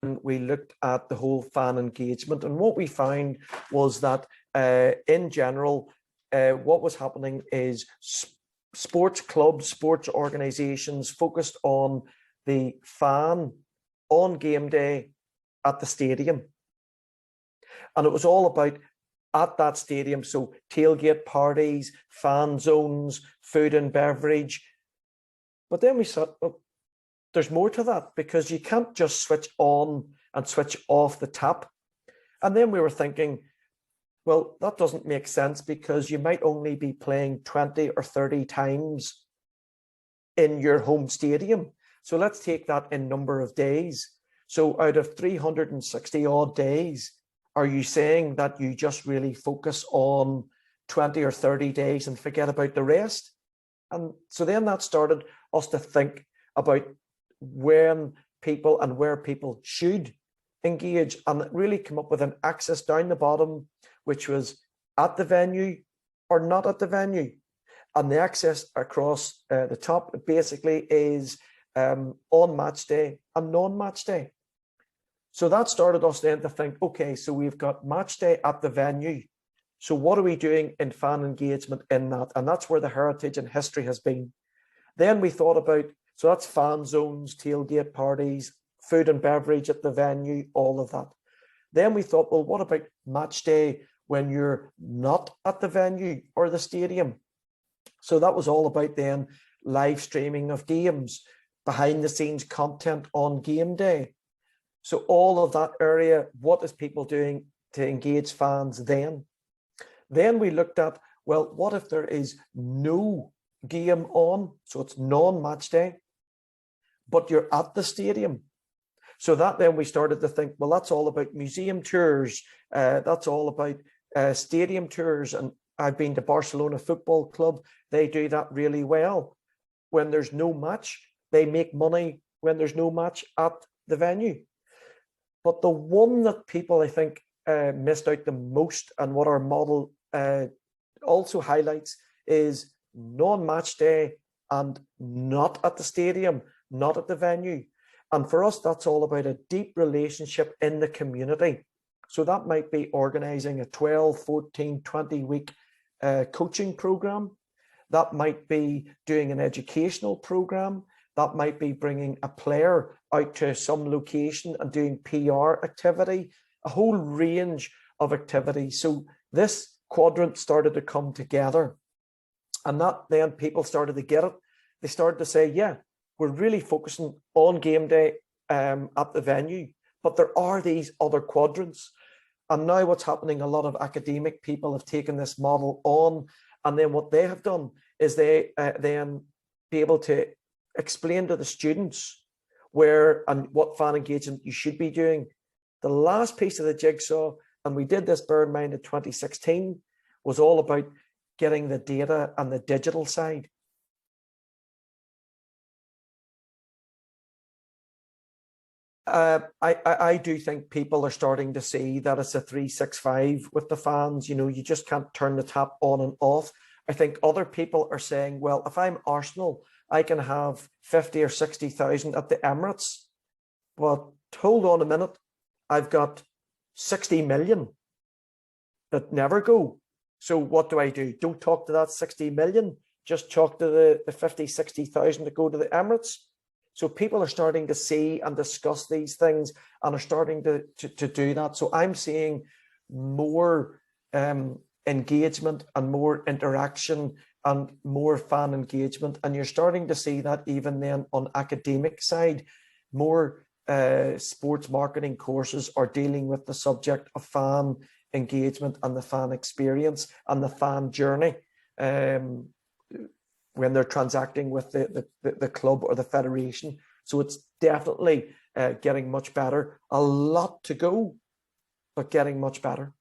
we looked at the whole fan engagement, and what we found was that in general, what was happening is sports clubs, sports organizations focused on the fan on game day at the stadium. And it was all about at that stadium, so tailgate parties, fan zones, food and beverage. But then we thought, well, there's more to that, because you can't just switch on and switch off the tap. And then we were thinking, well, that doesn't make sense, because you might only be playing 20 or 30 times in your home stadium. So let's take that in number of days. So out of 360 odd days, are you saying that you just really focus on 20 or 30 days and forget about the rest? And so then that started us to think about when people and where people should engage, and really come up with an axis down the bottom, which was at the venue or not at the venue. And the axis across the top basically is on match day and non-match day. So that started us then to think, okay, so we've got match day at the venue. So what are we doing in fan engagement in that? And that's where the heritage and history has been. Then we thought about, so that's fan zones, tailgate parties, food and beverage at the venue, all of that. Then we thought, well, what about match day when you're not at the venue or the stadium? So that was all about then live streaming of games, behind the scenes content on game day. So all of that area, what is people doing to engage fans then? Then we looked at, well, what if there is no game on? So it's non-match day, but you're at the stadium. So that then we started to think, well, that's all about museum tours. That's all about stadium tours. And I've been to Barcelona Football Club. They do that really well. When there's no match, they make money when there's no match at the venue. But the one that people, I think, missed out the most, and what our model also highlights, is non-match day and not at the stadium, not at the venue. And for us, that's all about a deep relationship in the community. So that might be organizing a 12, 14, 20-week coaching program. That might be doing an educational program. That might be bringing a player out to some location and doing PR activity, a whole range of activities. So this quadrant started to come together, and that then people started to get it. They started to say, yeah, we're really focusing on game day at the venue, but there are these other quadrants. And now what's happening, a lot of academic people have taken this model on, and then what they have done is they then be able to explain to the students where and what fan engagement you should be doing. The last piece of the jigsaw, and we did this, bear in mind, in 2016, was all about getting the data and the digital side. I do think people are starting to see that it's a 365 with the fans. You know, you just can't turn the tap on and off. I think other people are saying, well, if I'm Arsenal, I can have 50 or 60,000 at the Emirates. But hold on a minute, I've got 60 million that never go. So what do? Don't talk to that 60 million, just talk to the 50, 60,000 that go to the Emirates. So people are starting to see and discuss these things and are starting to do that. So I'm seeing more engagement and more interaction and more fan engagement. And you're starting to see that even then on academic side, more sports marketing courses are dealing with the subject of fan engagement and the fan experience and the fan journey when they're transacting with the club or the federation. So it's definitely getting much better. A lot to go, but getting much better.